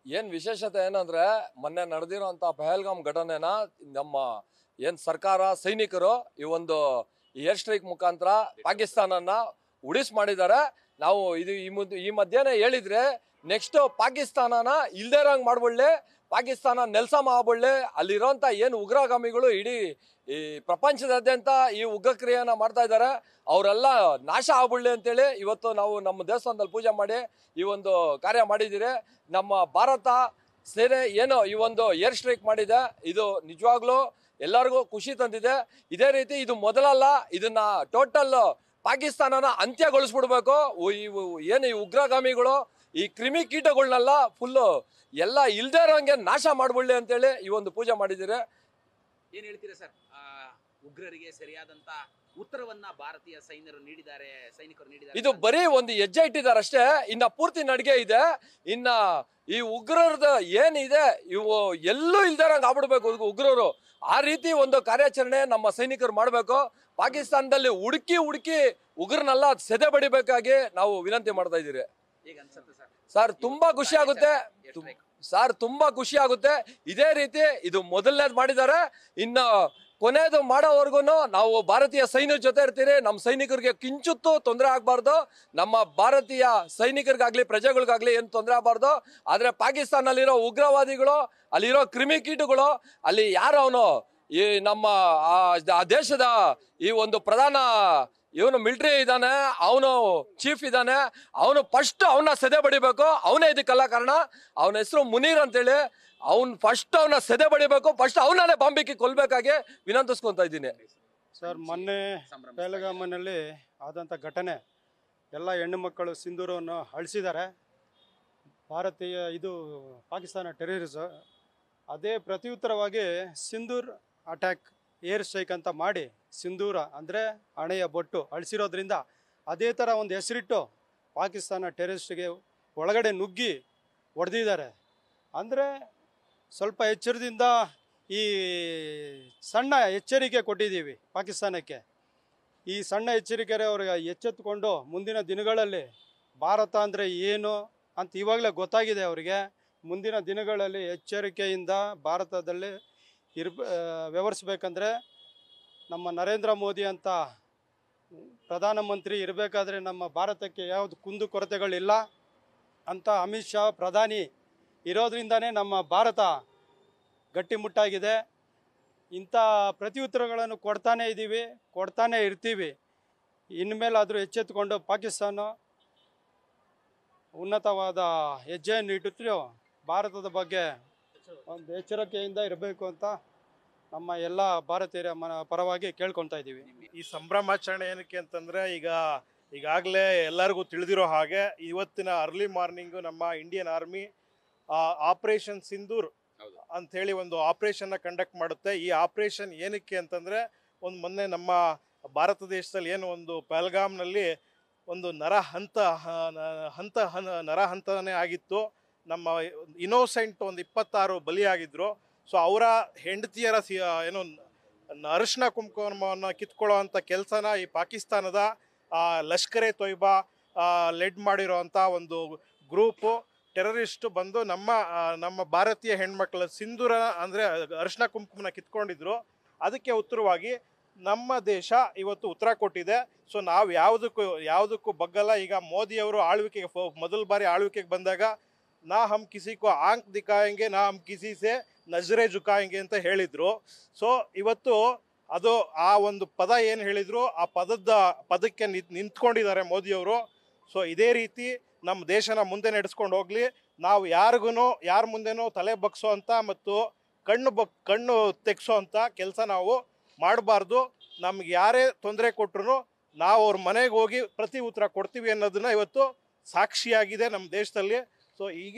ಏನ್ ವಿಶೇಷತೆ ಏನಂದ್ರೆ ಮೊನ್ನೆ ನಡೆದಿರುವಂತ ಪಹಲ್ಗಾಮ್ ಘಟನೆನ ನಮ್ಮ ಏನ್ ಸರ್ಕಾರ ಸೈನಿಕರು ಈ ಒಂದು ಏರ್ ಸ್ಟ್ರೈಕ್ ಮುಖಾಂತರ ಪಾಕಿಸ್ತಾನನ ಉಡಿಸ್ ಮಾಡಿದ್ದಾರೆ. ನಾವು ಇದು ಈ ಮಧ್ಯೆನೆ ಹೇಳಿದ್ರೆ ನೆಕ್ಸ್ಟ್ ಪಾಕಿಸ್ತಾನನ ಇಲ್ದೇ ಇರಂಗ್ ಮಾಡ್ಬಿಡ್ಲಿ, ಪಾಕಿಸ್ತಾನ ನೆಲ್ಸ ಮಾಡ್ಬಿಡ್ಲಿ, ಅಲ್ಲಿರೋಂಥ ಏನು ಉಗ್ರಗಾಮಿಗಳು ಇಡೀ ಈ ಪ್ರಪಂಚದಾದ್ಯಂತ ಈ ಉಗ್ರಕ್ರಿಯೆಯನ್ನ ಮಾಡ್ತಾ ಇದ್ದಾರೆ, ಅವರೆಲ್ಲ ನಾಶ ಆಗ್ಬಿಡ್ಲಿ ಅಂತೇಳಿ ಇವತ್ತು ನಾವು ನಮ್ಮ ದೇವಸ್ಥಾನದಲ್ಲಿ ಪೂಜೆ ಮಾಡಿ ಈ ಒಂದು ಕಾರ್ಯ ಮಾಡಿದ್ದೀರಿ. ನಮ್ಮ ಭಾರತ ಸೇನೆ ಏನು ಈ ಒಂದು ಏರ್ ಸ್ಟ್ರೈಕ್ ಮಾಡಿದೆ, ಇದು ನಿಜವಾಗ್ಲೂ ಎಲ್ಲರಿಗೂ ಖುಷಿ ತಂದಿದೆ. ಇದೇ ರೀತಿ ಇದು ಮೊದಲಲ್ಲ, ಇದನ್ನ ಟೋಟಲ್ ಪಾಕಿಸ್ತಾನನ ಅಂತ್ಯಗೊಳಿಸ್ಬಿಡ್ಬೇಕು. ಏನು ಈ ಉಗ್ರಗಾಮಿಗಳು ಈ ಕ್ರಿಮಿ ಕೀಟಗಳನ್ನೆಲ್ಲ ಫುಲ್ಲು ಎಲ್ಲ ಇಲ್ದೇ ಇರೋಂಗೆ ನಾಶ ಮಾಡ್ಬಿಡ್ಲಿ ಅಂತೇಳಿ ಈ ಒಂದು ಪೂಜೆ ಮಾಡಿದ್ದೀರಿ. ಏನ್ ಹೇಳ್ತೀರಾ ಸರ್? ಉಗ್ರರಿಗೆ ಸರಿಯಾದಂತ ಉತ್ತರವನ್ನ ಭಾರತೀಯ ಸೈನಿಕರು ನೀಡಿದ್ದಾರೆ. ಇದು ಬರೀ ಒಂದು ಹೆಜ್ಜೆ ಇಟ್ಟಿದ್ದಾರೆ ಅಷ್ಟೇ, ಇನ್ನ ಪೂರ್ತಿ ನಡಿಗೆ ಇದೆ. ಇನ್ನ ಈ ಉಗ್ರರದ ಏನಿದೆ ಇವು ಎಲ್ಲೂ ಇಲ್ದಾರಂಗ್ ಆಗ್ಬಿಡ್ಬೇಕು ಉಗ್ರರು. ಆ ರೀತಿ ಒಂದು ಕಾರ್ಯಾಚರಣೆ ನಮ್ಮ ಸೈನಿಕರು ಮಾಡಬೇಕು. ಪಾಕಿಸ್ತಾನದಲ್ಲಿ ಹುಡುಕಿ ಉಗ್ರನೆಲ್ಲ ಸೆದೆ ಬಡಿಬೇಕಾಗಿ ನಾವು ವಿನಂತಿ ಮಾಡ್ತಾ ಇದ್ದೀರಿ. ಸರ್ ತುಂಬಾ ಖುಷಿ ಆಗುತ್ತೆ ತುಂಬಾ ಖುಷಿ ಆಗುತ್ತೆ. ಇದೇ ರೀತಿ ಇದು ಮೊದಲನೇದು ಮಾಡಿದ್ದಾರೆ, ಇನ್ನ ಕೊನೆಯದು ಮಾಡೋವರೆಗೂ ನಾವು ಭಾರತೀಯ ಸೈನಿಕರ ಜೊತೆ ಇರ್ತೀರಿ. ನಮ್ಮ ಸೈನಿಕರಿಗೆ ಕಿಂಚುತ್ತು ತೊಂದರೆ ಆಗ್ಬಾರ್ದು, ನಮ್ಮ ಭಾರತೀಯ ಸೈನಿಕರಿಗಾಗ್ಲಿ ಪ್ರಜೆಗಳಿಗಾಗ್ಲಿ ಏನು ತೊಂದರೆ ಆಗ್ಬಾರ್ದು. ಆದ್ರೆ ಪಾಕಿಸ್ತಾನಲ್ಲಿರೋ ಉಗ್ರವಾದಿಗಳು, ಅಲ್ಲಿರೋ ಕ್ರಿಮಿಕೀಟಗಳು, ಅಲ್ಲಿ ಯಾರು ಅವನು ಈ ನಮ್ಮ ಆ ದೇಶದ ಈ ಒಂದು ಪ್ರಧಾನ ಇವನು ಮಿಲಿಟರಿ ಇದ್ದಾನೆ, ಅವನು ಚೀಫ್ ಇದ್ದಾನೆ, ಅವನು ಫಸ್ಟ್ ಅವನ್ನ ಸೆದೆ ಬಡಿಬೇಕು. ಅವನೇ ಇದಕ್ಕೆಲ್ಲ ಕಾರಣ. ಅವನ ಹೆಸರು ಮುನೀರ್ ಅಂತೇಳಿ. ಫಸ್ಟ್ ಅವನ ಸೆದೆ ಬಡಿಬೇಕು, ಫಸ್ಟ್ ಅವನನ್ನೇ ಬಾಂಬಿಕ್ಕಿ ಕೊಲ್ಬೇಕಾಗಿ ವಿನಂತಿಸ್ಕೊಂತ ಇದ್ದೀನಿ. ಸರ್, ಮೊನ್ನೆ ಪಹಲ್ಗಾಮ್ನಲ್ಲಿ ಆದಂಥ ಘಟನೆ, ಎಲ್ಲ ಹೆಣ್ಣು ಮಕ್ಕಳು ಸಿಂಧೂರವನ್ನು ಅಳಿಸಿದ್ದಾರೆ. ಪಾಕಿಸ್ತಾನ ಟೆರರಿಸಂ. ಅದೇ ಪ್ರತ್ಯುತ್ತರವಾಗಿ ಸಿಂಧೂರ್ ಅಟ್ಯಾಕ್ ಏರ್ ಸ್ಟ್ರೈಕ್ ಅಂತ ಮಾಡಿ ಸಿಂಧೂರ ಅಂದರೆ ಹಣೆಯ ಬೊಟ್ಟು ಅಳಿಸಿರೋದ್ರಿಂದ ಅದೇ ಥರ ಒಂದು ಹೆಸರಿಟ್ಟು ಪಾಕಿಸ್ತಾನ ಟೆರರಿಸ್ಟ್ಗೆ ಒಳಗಡೆ ನುಗ್ಗಿ ಹೊಡೆದಿದ್ದಾರೆ. ಅಂದರೆ ಸ್ವಲ್ಪ ಎಚ್ಚರದಿಂದ ಈ ಸಣ್ಣ ಎಚ್ಚರಿಕೆ ಕೊಟ್ಟಿದ್ದೀವಿ ಪಾಕಿಸ್ತಾನಕ್ಕೆ. ಈ ಸಣ್ಣ ಎಚ್ಚರಿಕೆ ಅವ್ರಿಗೆ ಎಚ್ಚೆತ್ತುಕೊಂಡು ಮುಂದಿನ ದಿನಗಳಲ್ಲಿ ಭಾರತ ಅಂದರೆ ಏನು ಅಂತ ಇವಾಗಲೇ ಗೊತ್ತಾಗಿದೆ ಅವರಿಗೆ. ಮುಂದಿನ ದಿನಗಳಲ್ಲಿ ಎಚ್ಚರಿಕೆಯಿಂದ ಭಾರತದಲ್ಲಿ ವ್ಯವಹರಿಸ್ಬೇಕಂದ್ರೆ ನಮ್ಮ ನರೇಂದ್ರ ಮೋದಿ ಅಂತ ಪ್ರಧಾನಮಂತ್ರಿ ಇರಬೇಕಾದ್ರೆ ನಮ್ಮ ಭಾರತಕ್ಕೆ ಯಾವುದು ಕುಂದು ಕೊರತೆಗಳಿಲ್ಲ ಅಂತ ಅಮಿತ್ ಶಾ ಪ್ರಧಾನಿ ಇರೋದ್ರಿಂದನೇ ನಮ್ಮ ಭಾರತ ಗಟ್ಟಿಮುಟ್ಟಾಗಿದೆ. ಇಂಥ ಪ್ರತ್ಯುತ್ತರಗಳನ್ನು ಕೊಡ್ತಾನೇ ಇರ್ತೀವಿ. ಇನ್ಮೇಲಾದರೂ ಎಚ್ಚೆತ್ತುಕೊಂಡು ಪಾಕಿಸ್ತಾನ ಉನ್ನತವಾದ ಹೆಜ್ಜೆಯನ್ನು ಇಟ್ಟಿದ್ರು ಭಾರತದ ಬಗ್ಗೆ ಒಂದು ಎಚ್ಚರಿಕೆಯಿಂದ ಇರಬೇಕು ಅಂತ ನಮ್ಮ ಎಲ್ಲ ಭಾರತೀಯರ ಪರವಾಗಿ ಕೇಳ್ಕೊತಾ ಇದ್ದೀವಿ. ಈ ಸಂಭ್ರಮಾಚರಣೆ ಏನಕ್ಕೆ ಅಂತಂದರೆ, ಈಗಾಗಲೇ ಎಲ್ಲರಿಗೂ ತಿಳಿದಿರೋ ಹಾಗೆ ಇವತ್ತಿನ ಅರ್ಲಿ ಮಾರ್ನಿಂಗು ನಮ್ಮ ಇಂಡಿಯನ್ ಆರ್ಮಿ ಆಪರೇಷನ್ ಸಿಂಧೂರ್ ಅಂಥೇಳಿ ಒಂದು ಆಪರೇಷನ್ನ ಕಂಡಕ್ಟ್ ಮಾಡುತ್ತೆ. ಈ ಆಪರೇಷನ್ ಏನಕ್ಕೆ ಅಂತಂದರೆ, ಮೊನ್ನೆ ನಮ್ಮ ಭಾರತ ದೇಶದಲ್ಲಿ ಏನು ಒಂದು ಪಹಲ್ಗಾಮ್ನಲ್ಲಿ ಒಂದು ನರಹಂತನೇ ಆಗಿತ್ತು. ನಮ್ಮ ಇನ್ನೋಸೆಂಟ್ ಒಂದು 26 ಬಲಿಯಾಗಿದ್ದರು. ಸೊ ಅವರ ಹೆಂಡತಿಯರ ಏನು ಅರಿಶಿನ ಕುಂಕುಮವನ್ನು ಕಿತ್ಕೊಳ್ಳೋ ಅಂಥ ಕೆಲಸನ ಈ ಪಾಕಿಸ್ತಾನದ ಲಷ್ಕರ್ ಎ ತೊಯ್ಬಾ ಲೆಡ್ ಮಾಡಿರೋವಂಥ ಒಂದು ಗ್ರೂಪು ಟೆರರಿಸ್ಟು ಬಂದು ನಮ್ಮ ಭಾರತೀಯ ಹೆಣ್ಮಕ್ಳ ಸಿಂಧೂರ ಅಂದರೆ ಅರಿಶಿನ ಕುಂಕುಮನ ಕಿತ್ಕೊಂಡಿದ್ರು. ಅದಕ್ಕೆ ಉತ್ತರವಾಗಿ ನಮ್ಮ ದೇಶ ಇವತ್ತು ಉತ್ತರ ಕೊಟ್ಟಿದೆ. ಸೊ ನಾವು ಯಾವುದಕ್ಕೂ ಬಗ್ಗಲ್ಲ. ಈಗ ಮೋದಿಯವರು ಆಳ್ವಿಕೆಗೆ ಮೊದಲ ಬಾರಿ ಆಳ್ವಿಕೆಗೆ ಬಂದಾಗ ನಾ ಹಮ್ ಕಿಸಿ ಕೋ ಆಂಕ್ ದಿಖಾಯಂಗೆ ನಾ ಹಮ್ ಕಿಸಿ ಸೆ ನಜರೆ ಜುಕಾಯಂಗೆ ಅಂತ ಹೇಳಿದರು. ಸೊ ಇವತ್ತು ಅದು ಆ ಒಂದು ಪದ ಏನು ಹೇಳಿದ್ರು ಆ ಪದಕ್ಕೆ ನಿಂತ್ಕೊಂಡಿದ್ದಾರೆ ಮೋದಿಯವರು. ಸೊ ಇದೇ ರೀತಿ ನಮ್ಮ ದೇಶನ ಮುಂದೆ ನಡೆಸ್ಕೊಂಡು ಹೋಗಲಿ. ನಾವು ಯಾರ ಮುಂದೆನೂ ತಲೆ ಬಗ್ಸೋ ಅಂತ ಮತ್ತು ಕಣ್ಣು ತೆಗ್ಸೋ ಅಂತ ಕೆಲಸ ನಾವು ಮಾಡಬಾರ್ದು. ನಮ್ಗೆ ಯಾರೇ ತೊಂದರೆ ಕೊಟ್ಟರು ನಾವು ಅವ್ರ ಮನೆಗೆ ಹೋಗಿ ಪ್ರತಿ ಉತ್ತರ ಕೊಡ್ತೀವಿ ಅನ್ನೋದನ್ನ ಇವತ್ತು ಸಾಕ್ಷಿಯಾಗಿದೆ ನಮ್ಮ ದೇಶದಲ್ಲಿ. ಸೊ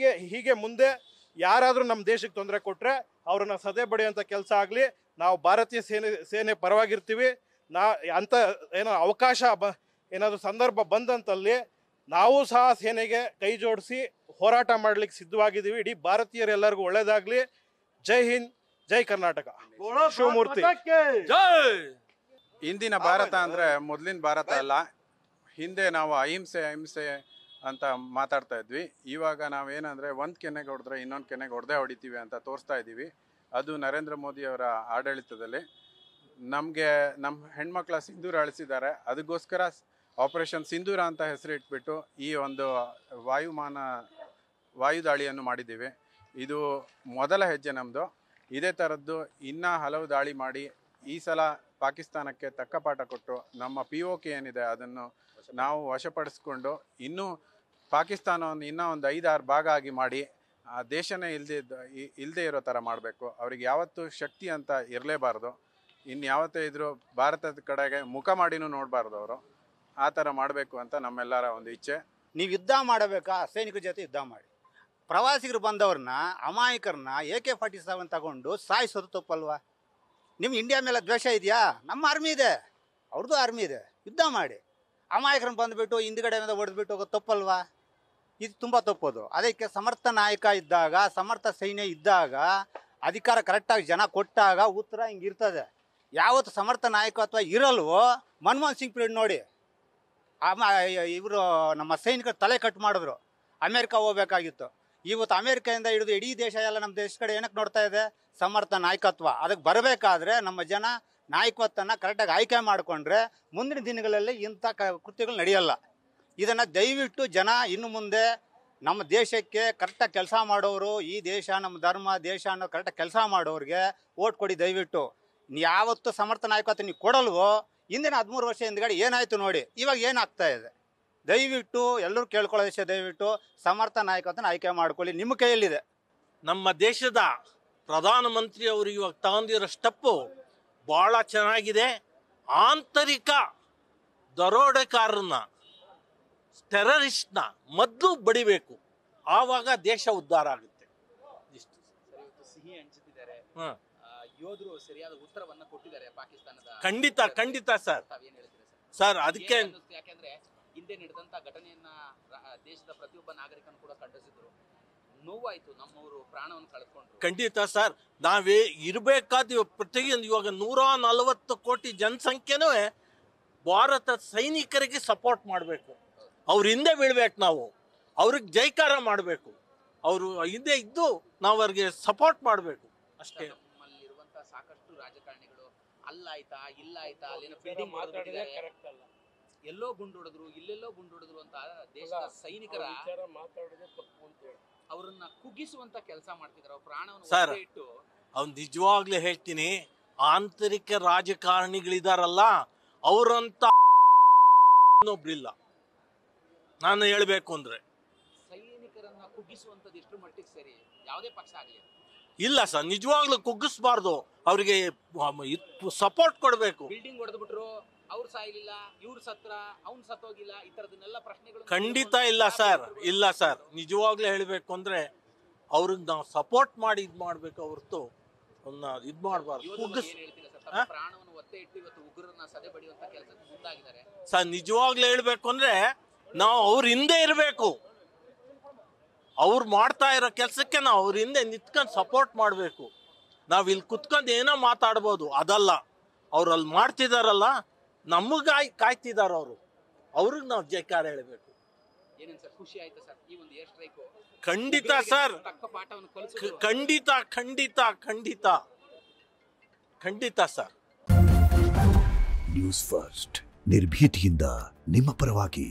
ಹೀಗೆ ಮುಂದೆ ಯಾರಾದರೂ ನಮ್ಮ ದೇಶಕ್ಕೆ ತೊಂದರೆ ಕೊಟ್ಟರೆ ಅವ್ರನ್ನ ಸದೆ ಬಡಿಯೋಂಥ ಕೆಲಸ ಆಗಲಿ. ನಾವು ಭಾರತೀಯ ಸೇನೆ ಪರವಾಗಿರ್ತೀವಿ. ಅಂಥ ಅವಕಾಶ ಏನಾದರೂ ಸಂದರ್ಭ ಬಂದಂತಲ್ಲಿ ನಾವು ಸಹ ಸೇನೆಗೆ ಕೈ ಜೋಡಿಸಿ ಹೋರಾಟ ಮಾಡಲಿಕ್ಕೆ ಸಿದ್ಧವಾಗಿದ್ದೀವಿ. ಇಡೀ ಭಾರತೀಯರೆಲ್ಲರಿಗೂ ಒಳ್ಳೇದಾಗಲಿ. ಜೈ ಹಿಂದ್, ಜೈ ಕರ್ನಾಟಕ. ಶಿವಮೂರ್ತಿ ಜೈ. ಇಂದಿನ ಭಾರತ ಅಂದರೆ ಮೊದಲಿನ ಭಾರತ ಅಲ್ಲ. ಹಿಂದೆ ನಾವು ಅಹಿಂಸೆ ಅಂತ ಮಾತಾಡ್ತಾ ಇದ್ವಿ. ಇವಾಗ ನಾವೇನಂದರೆ ಒಂದು ಕೆನೆಗೆ ಹೊಡೆದ್ರೆ ಇನ್ನೊಂದು ಕೆನೆಗೆ ಹೊಡೆದೇ ಹೊಡಿತೀವಿ ಅಂತ ತೋರಿಸ್ತಾ ಇದ್ದೀವಿ. ಅದು ನರೇಂದ್ರ ಮೋದಿಯವರ ಆಡಳಿತದಲ್ಲಿ ನಮಗೆ ನಮ್ಮ ಹೆಣ್ಮಕ್ಳ ಸಿಂಧೂರ ಅಳಿಸಿದ್ದಾರೆ. ಅದಕ್ಕೋಸ್ಕರ ಆಪರೇಷನ್ ಸಿಂಧೂರ ಅಂತ ಹೆಸರಿಟ್ಬಿಟ್ಟು ಈ ಒಂದು ವಾಯು ದಾಳಿಯನ್ನು ಮಾಡಿದ್ದೀವಿ. ಇದು ಮೊದಲ ಹೆಜ್ಜೆ ನಮ್ಮದು. ಇದೇ ಥರದ್ದು ಇನ್ನೂ ಹಲವು ದಾಳಿ ಮಾಡಿ ಈ ಸಲ ಪಾಕಿಸ್ತಾನಕ್ಕೆ ತಕ್ಕ ಪಾಠ ಕೊಟ್ಟು ನಮ್ಮ POK ಏನಿದೆ ಅದನ್ನು ನಾವು ವಶಪಡಿಸ್ಕೊಂಡು ಇನ್ನೂ ಪಾಕಿಸ್ತಾನವನ್ನು ಇನ್ನೂ ಒಂದು 5-6 ಭಾಗ ಆಗಿ ಮಾಡಿ ಆ ದೇಶನೇ ಇಲ್ಲದೆ ಇರೋ ಥರ ಮಾಡಬೇಕು. ಅವ್ರಿಗೆ ಯಾವತ್ತೂ ಶಕ್ತಿ ಅಂತ ಇರಲೇಬಾರ್ದು. ಇನ್ಯಾವತ್ತೇ ಇದ್ರೂ ಭಾರತದ ಕಡೆಗೆ ಮುಖ ಮಾಡಿನೂ ನೋಡಬಾರ್ದು ಅವರು. ಆ ಥರ ಮಾಡಬೇಕು ಅಂತ ನಮ್ಮೆಲ್ಲರ ಒಂದು ಇಚ್ಛೆ. ನೀವು ಯುದ್ಧ ಮಾಡಬೇಕಾ ಸೈನಿಕರ ಜೊತೆ ಯುದ್ಧ ಮಾಡಿ. ಪ್ರವಾಸಿಗರು ಬಂದವ್ರನ್ನ ಅಮಾಯಕರನ್ನ AK-47 ತಗೊಂಡು ಸಾಯಿಸೋದು ತಪ್ಪಲ್ವಾ? ನಿಮ್ಮ ಇಂಡಿಯಾ ಮೇಲೆ ದ್ವೇಷ ಇದೆಯಾ? ನಮ್ಮ ಆರ್ಮಿ ಇದೆ, ಅವ್ರದ್ದು ಆರ್ಮಿ ಇದೆ. ಯುದ್ಧ ಮಾಡಿ. ಅಮಾಯಕರನ್ನ ಬಂದುಬಿಟ್ಟು ಹಿಂದ್ಗಡೆಯಿಂದ ಹೊಡೆದ್ಬಿಟ್ಟು ಹೋಗೋದು ತಪ್ಪಲ್ವಾ? ಇದು ತುಂಬ ತಪ್ಪೋದು. ಅದಕ್ಕೆ ಸಮರ್ಥ ನಾಯಕ ಇದ್ದಾಗ, ಸಮರ್ಥ ಸೈನ್ಯ ಇದ್ದಾಗ, ಅಧಿಕಾರ ಕರೆಕ್ಟಾಗಿ ಜನ ಕೊಟ್ಟಾಗ ಉತ್ತರ ಹಿಂಗಿರ್ತದೆ. ಯಾವತ್ತು ಸಮರ್ಥ ನಾಯಕತ್ವ ಇರಲ್ವೋ, ಮನಮೋಹನ್ ಸಿಂಗ್ ಪೀರಿಯಡ್ ನೋಡಿ, ಇವರು ನಮ್ಮ ಸೈನಿಕರು ತಲೆ ಕಟ್ ಮಾಡಿದ್ರು. ಅಮೇರಿಕ ಹೋಗ್ಬೇಕಾಗಿತ್ತು. ಇವತ್ತು ಅಮೇರಿಕೆಯಿಂದ ಹಿಡಿದು ಇಡೀ ದೇಶ ಎಲ್ಲ ನಮ್ಮ ದೇಶ ಕಡೆ ಏನಕ್ಕೆ ನೋಡ್ತಾ ಇದೆ? ಸಮರ್ಥ ನಾಯಕತ್ವ. ಅದಕ್ಕೆ ಬರಬೇಕಾದ್ರೆ ನಮ್ಮ ಜನ ನಾಯಕತ್ವನ ಕರೆಕ್ಟಾಗಿ ಆಯ್ಕೆ ಮಾಡಿಕೊಂಡ್ರೆ ಮುಂದಿನ ದಿನಗಳಲ್ಲಿ ಇಂಥ ಕೃತ್ಯಗಳು ನಡೆಯಲ್ಲ. ಇದನ್ನು ದಯವಿಟ್ಟು ಜನ ಇನ್ನು ಮುಂದೆ ನಮ್ಮ ದೇಶಕ್ಕೆ ಕರೆಕ್ಟಾಗಿ ಕೆಲಸ ಮಾಡೋರು, ಈ ದೇಶ ನಮ್ಮ ಧರ್ಮ ದೇಶ ಅನ್ನೋ ಕರೆಕ್ಟಾಗಿ ಕೆಲಸ ಮಾಡೋರಿಗೆ ಓಟ್ ಕೊಡಿ ದಯವಿಟ್ಟು. ಯಾವತ್ತು ಸಮರ್ಥ ನಾಯಕತ್ವ ನೀವು ಕೊಡಲ್ವೋ, ಹಿಂದಿನ 13 ವರ್ಷ ಹಿಂದ್ಗಡೆ ಏನಾಯಿತು ನೋಡಿ, ಇವಾಗ ಏನಾಗ್ತಾ ಇದೆ. ದಯವಿಟ್ಟು ಎಲ್ಲರೂ ಕೇಳ್ಕೊಳ್ಳೋ ವಿಷಯ, ದಯವಿಟ್ಟು ಸಮರ್ಥ ನಾಯಕತ್ವನ ಆಯ್ಕೆ ಮಾಡ್ಕೊಳ್ಳಿ, ನಿಮ್ಮ ಕೈಯಲ್ಲಿದೆ. ನಮ್ಮ ದೇಶದ ಪ್ರಧಾನಮಂತ್ರಿಯವರು ಇವಾಗ ತಗೊಂಡಿರೋ ಸ್ಟೆಪ್ಪು ಭಾಳ ಚೆನ್ನಾಗಿದೆ. ಆಂತರಿಕ ದರೋಡೆಕಾರರನ್ನ, ಟೆರರಿಸ್ಟ್ನ ಮೊದಲು ಬಡಿಬೇಕು, ಆವಾಗ ದೇಶ ಉದ್ಧಾರ ಆಗುತ್ತೆ. ಇಷ್ಟು ಸಿಹಿ ಹಂಚುತ್ತಿದ್ದಾರೆ. ಯೋಧರು ಸರಿಯಾದ ಉತ್ತರವನ್ನ ಕೊಟ್ಟಿದ್ದಾರೆ ಪಾಕಿಸ್ತಾನದ. ಖಂಡಿತ ಸರ್. ತಾವೇನ್ ಹೇಳ್ತೀರಾ ಸರ್ ಅದಕ್ಕೆ ಯಾಕೆಂದ್ರೆ ಹಿಂದೆ ನಡೆದಂತ ಘಟನೆಯನ್ನ ದೇಶದ ಪ್ರತಿಯೊಬ್ಬ ನಾಗರಿಕನು ಕೂಡ ಖಂಡಿಸಿದ್ರು. ನೋವಾಯ್ತು, ನಮ್ಮವರು ಪ್ರಾಣವನ್ನು ಕಳೆದುಕೊಂಡ್ರು. ಖಂಡಿತ ಸರ್. ನಾವೇ ಇರಬೇಕಾದ ಪ್ರತಿಯೊಂದು ಇವಾಗ 140 ಕೋಟಿ ಜನಸಂಖ್ಯೆನೂ ಭಾರತ ಸೈನಿಕರಿಗೆ ಸಪೋರ್ಟ್ ಮಾಡಬೇಕು. ಅವ್ರ ಹಿಂದೆ ಬೀಳ್ಬೇಕು, ನಾವು ಅವ್ರಿಗೆ ಜೈಕಾರ ಮಾಡಬೇಕು. ಅವರು ಹಿಂದೆ ಇದ್ದು ನಾವು ಅವ್ರಿಗೆ ಸಪೋರ್ಟ್ ಮಾಡಬೇಕು ಅಷ್ಟೇ. ನಮ್ಮಲ್ಲಿರುವಂತಹ ಸಾಕಷ್ಟು ರಾಜಕಾರಣಿಗಳು ಅಲ್ಲಾಯ್ತಾ ಇಲ್ಲಾಯ್ತಾ ಅಲ್ಲಿನ ಬಿಲ್ಡಿಂಗ್ ಎಲ್ಲೋ ಗುಂಡೊಡೆದ್ರು, ಇಲ್ಲೆಲ್ಲೋ ಗುಂಡೊಡೆದ್ರು ಅಂತ ದೇಶದ ಸೈನಿಕರ ಅವರನ್ನ ಕುಗ್ಗಿಸುವಂತ ಕೆಲಸ ಮಾಡ್ತಿದ್ದಾರೆ. ಅವ್ರ ಪ್ರಾಣವನ್ನು ಇಟ್ಟು ಅವ್ನು ನಿಜವಾಗ್ಲೂ ಹೇಳ್ತೀನಿ, ಆಂತರಿಕ ರಾಜಕಾರಣಿಗಳಿದಾರಲ್ಲ ಅವರಂತ ಒಬ್ರಿಲ್ಲ. ನಾನು ಹೇಳ್ಬೇಕು ಅಂದ್ರೆ ಸೈನಿಕರನ್ನ ಕುಗ್ಗಿಸುವಂತದ್ದು ಎಷ್ಟು ಮಟ್ಟಿಗೆ ಸರಿ? ಯಾವುದೇ ಪಕ್ಷ ಆಗ್ಲಿ ಇಲ್ಲ ಸರ್, ನಿಜವಾಗ್ಲೂ ಕುಗ್ಗಿಸ್ಬಾರ್ದು. ಅವ್ರಿಗೆ ಸಪೋರ್ಟ್ ಕೊಡ್ಬೇಕು. ಬಿಲ್ಡಿಂಗ್ ಹೊಡೆದ್ಬಿಟ್ರು, ಅವ್ರು ಸಾಯ್ಲಿಲ್ಲ, ಇವ್ರು ಸತ್ರ, ಅವ್ನು ಸತ್ತೋಗಿಲ್ಲ, ಈ ತರದನ್ನೆಲ್ಲ ಪ್ರಶ್ನೆಗಳು ಖಂಡಿತ ಇಲ್ಲ ಸರ್. ಇಲ್ಲ ಸರ್, ನಿಜವಾಗ್ಲೂ ಹೇಳ್ಬೇಕು ಅಂದ್ರೆ ಅವ್ರಿಗೆ ನಾವು ಸಪೋರ್ಟ್ ಮಾಡಿ ಇದ್ ಮಾಡ್ಬೇಕು ಹೊರತು ಇದ್ ಮಾಡ್ಬಾರ್ದು. ಪ್ರಾಣವನ್ನು ಒತ್ತೆ ಇಟ್ಟು ಇವತ್ತು ಉಗ್ರರನ್ನ ಸದೆ ಬಡಿಯುವಂತ ಕೆಲಸಕ್ಕೆ ಮುಂದಾಗಿದ್ದಾರೆ ಸರ್. ನಿಜವಾಗ್ಲೂ ಹೇಳ್ಬೇಕು ಅಂದ್ರೆ ನಾವು ಅವ್ರ ಹಿಂದೆ ಇರ್ಬೇಕು. ಅವ್ರು ಮಾಡ್ತಾ ಇರೋ ಕೆಲ್ಸಕ್ಕೆ ನಾವು ಅವ್ರ ಹಿಂದೆ ನಿಂತ್ಕೊಂಡು ಸಪೋರ್ಟ್ ಮಾಡ್ಬೇಕು. ನಾವ್ ಇಲ್ಲಿ ಕುತ್ಕೊಂಡು ಏನೋ ಮಾತಾಡ್ಬೋದು, ಅದಲ್ಲ. ಅವ್ರು ಅಲ್ಲಿ ಮಾಡ್ತಿದಾರಲ್ಲ, ನಮಗಾಗಿ ಕಾಯ್ತಿದಾರ ಅವರು. ಅವ್ರಿಗೆ ನಾವು ಜೈಕಾರ ಹೇಳ್ಬೇಕು. ಏನೇನ್ ಸರ್, ಖುಷಿ ಆಯ್ತಾ ಸರ್ ಈ ಒಂದು ಏರ್ ಸ್ಟ್ರೈಕ್? ಖಂಡಿತ ಸರ್, ಖಂಡಿತ ಖಂಡಿತ ಖಂಡಿತ ಖಂಡಿತ ಸರ್. ನ್ಯೂಸ್ ಫಸ್ಟ್, ನಿರ್ಭೀತಿಯಿಂದ ನಿಮ್ಮ ಪರವಾಗಿ.